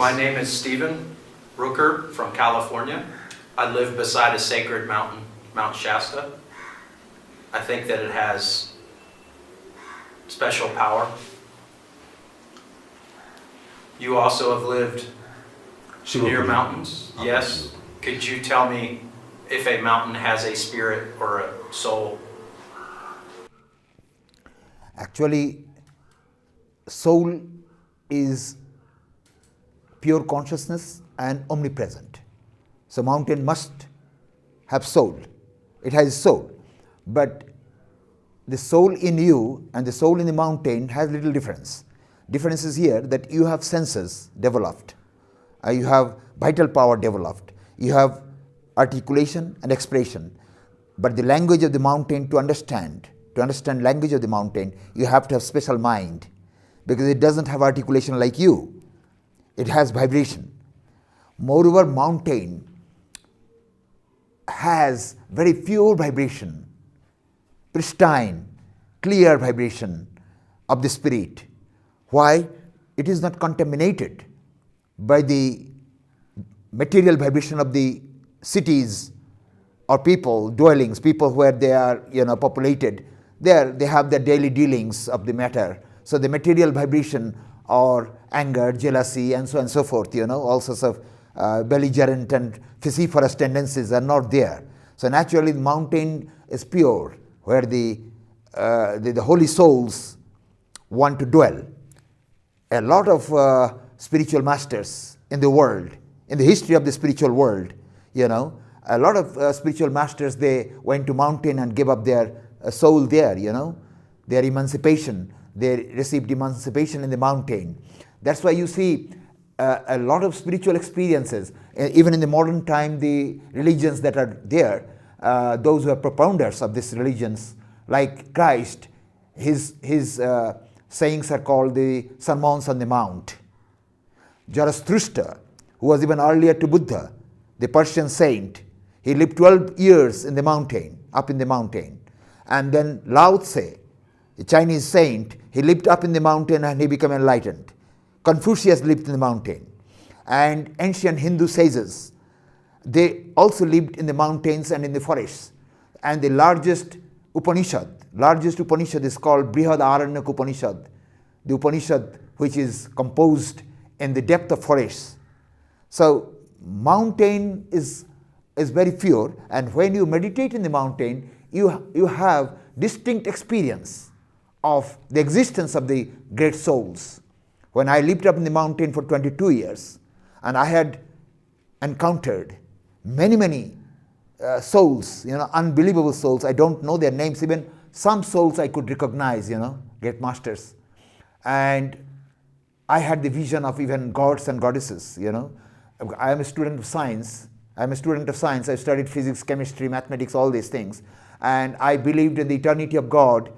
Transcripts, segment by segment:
My name is Stephen Rooker from California. I live beside a sacred mountain, Mount Shasta. I think that it has special power. You also have lived near mountains, yes? Could you tell me if a mountain has a spirit or a soul? Actually, soul is pure consciousness and omnipresent. So mountain must have soul. It has soul. But the soul in you and the soul in the mountain has little difference. Difference is here that you have senses developed. You have vital power developed. You have articulation and expression. But the language of the mountain to understand language of the mountain, you have to have special mind, because it doesn't have articulation like you. It has vibration. Moreover, mountain has very pure vibration, pristine, clear vibration of the spirit. Why? It is not contaminated by the material vibration of the cities or people, dwellings, people where they are populated. There they have their daily dealings of the matter. So the material vibration or anger, jealousy, and so on and so forth, all sorts of belligerent and vociferous tendencies are not there. So naturally the mountain is pure, where the holy souls want to dwell. A lot of spiritual masters in the world, in the history of the spiritual world, a lot of spiritual masters, they went to mountain and gave up their soul there, their emancipation. They received emancipation in the mountain. That's why you see a lot of spiritual experiences. Even in the modern time, the religions that are there, those who are propounders of these religions, like Christ, his sayings are called the Sermons on the Mount. Zarathustra, who was even earlier to Buddha, the Persian saint, he lived 12 years in the mountain, up in the mountain. And then Lao Tse, a Chinese saint, he lived up in the mountain and he became enlightened. Confucius lived in the mountain. And ancient Hindu sages, they also lived in the mountains and in the forests. And the largest Upanishad is called Brihadaranyaka Upanishad, the Upanishad which is composed in the depth of forests. So mountain is very pure, and when you meditate in the mountain, you have distinct experience of the existence of the great souls. When I lived up in the mountain for 22 years, and I had encountered many souls, unbelievable souls. I don't know their names. Even some souls I could recognize, great masters. And I had the vision of even gods and goddesses, I am a student of science. I studied physics, chemistry, mathematics, all these things. And I believed in the eternity of God,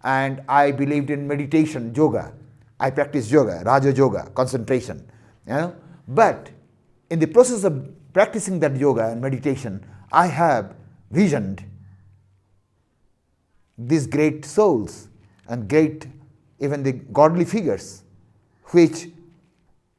and I believed in meditation, yoga. I practiced yoga, Raja Yoga, concentration. But in the process of practicing that yoga and meditation, I have visioned these great souls and great, even the godly figures, which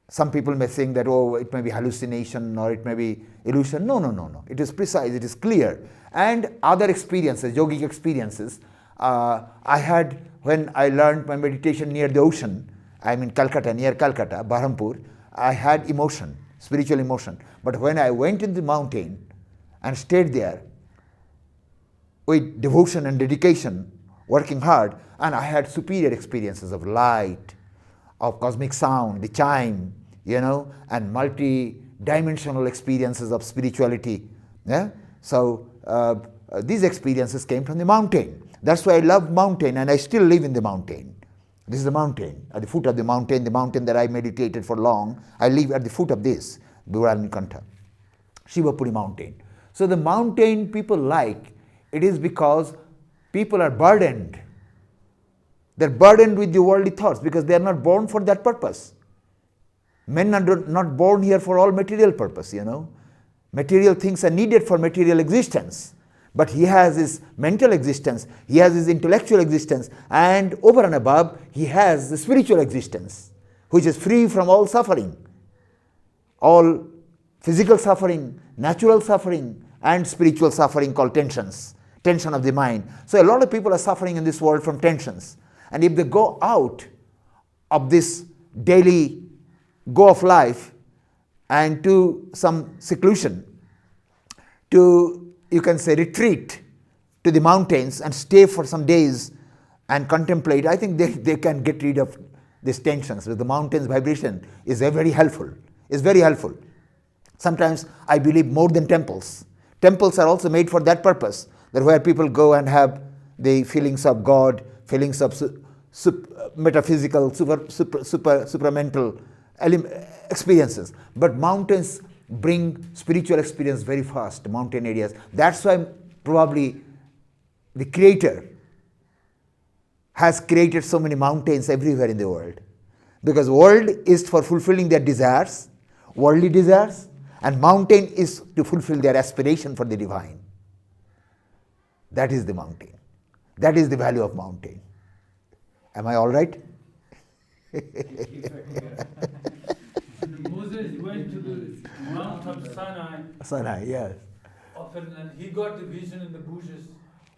some people may think that, it may be hallucination or it may be illusion. No. It is precise, it is clear. And other experiences, yogic experiences, I had when I learned my meditation near the ocean. I'm in Calcutta, near Calcutta, Berhampur. I had emotion, spiritual emotion. But when I went in the mountain and stayed there with devotion and dedication, working hard, and I had superior experiences of light, of cosmic sound, the chime, and multi-dimensional experiences of spirituality. So these experiences came from the mountain. That's why I love mountain, and I still live in the mountain. This is the mountain, at the foot of the mountain that I meditated for long. I live at the foot of this, Duralnikantha, Shivapuri mountain. So the mountain people like, it is because people are burdened. They're burdened with the worldly thoughts because they are not born for that purpose. Men are not born here for all material purpose, Material things are needed for material existence. But he has his mental existence, he has his intellectual existence, and over and above, he has the spiritual existence, which is free from all suffering. all physical suffering, natural suffering, and spiritual suffering called tensions, tension of the mind. So a lot of people are suffering in this world from tensions. And if they go out of this daily go of life and to some seclusion, to, you can say, retreat to the mountains and stay for some days and contemplate, I think they can get rid of these tensions. With the mountains vibration is very helpful. It's very helpful. Sometimes I believe more than temples. Temples are also made for that purpose, that where people go and have the feelings of God, feelings of metaphysical, supramental experiences. But mountains bring spiritual experience very fast, mountain areas. That's why probably the Creator has created so many mountains everywhere in the world. Because world is for fulfilling their desires, worldly desires, and mountain is to fulfill their aspiration for the divine. That is the mountain. That is the value of mountain. Am I all right? Moses went to the Mount of Sinai Sinai, yes. often, and he got the vision in the bushes.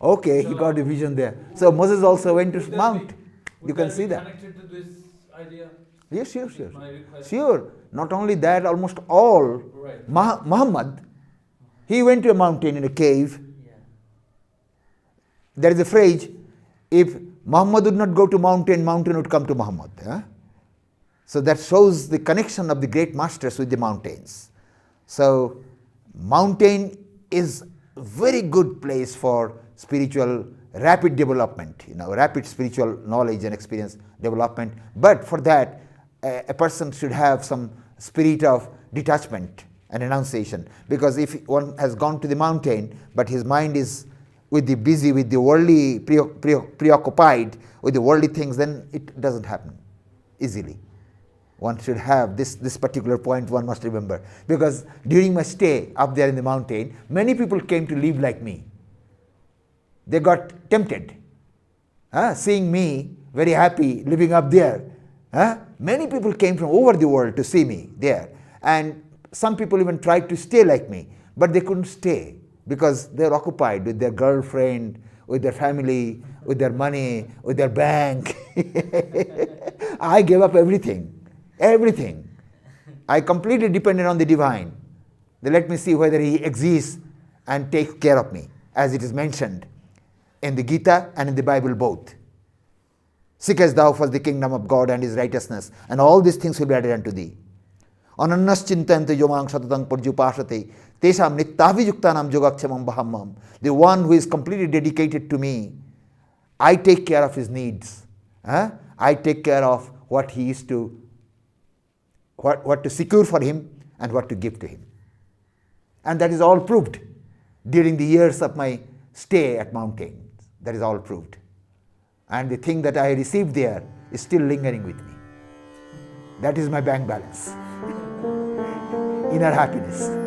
Okay, he So, got a vision there. So Moses also went to would that Mount. be- You would can that see be that. connected to this idea? Yes, sure, sure. My request. Sure. Not only that, almost all. Right. Muhammad, he went to a mountain in a cave. Yeah. There is a phrase, if Muhammad would not go to mountain, mountain would come to Muhammad. So that shows the connection of the great masters with the mountains. So mountain is a very good place for spiritual rapid development, rapid spiritual knowledge and experience development. But for that, a person should have some spirit of detachment and renunciation. Because if one has gone to the mountain, but his mind is busy with the worldly, preoccupied with the worldly things, then it doesn't happen easily. One should have this particular point, one must remember. Because during my stay up there in the mountain, many people came to live like me. They got tempted, seeing me very happy living up there. Many people came from over the world to see me there. And some people even tried to stay like me, but they couldn't stay because they were occupied with their girlfriend, with their family, with their money, with their bank. I gave up everything. Everything. I completely depended on the divine. They let me see whether he exists and takes care of me, as it is mentioned in the Gita and in the Bible both. Seek as thou first the kingdom of God and his righteousness, and all these things will be added unto thee. Anannas chintante yomang satatang parjupashate tesam nittavijuktanam yogakshemam bahammam. The one who is completely dedicated to me, I take care of his needs. I take care of what he is to, what to secure for him and what to give to him. And that is all proved during the years of my stay at mountains. That is all proved. And the thing that I received there is still lingering with me. That is my bank balance. Inner happiness.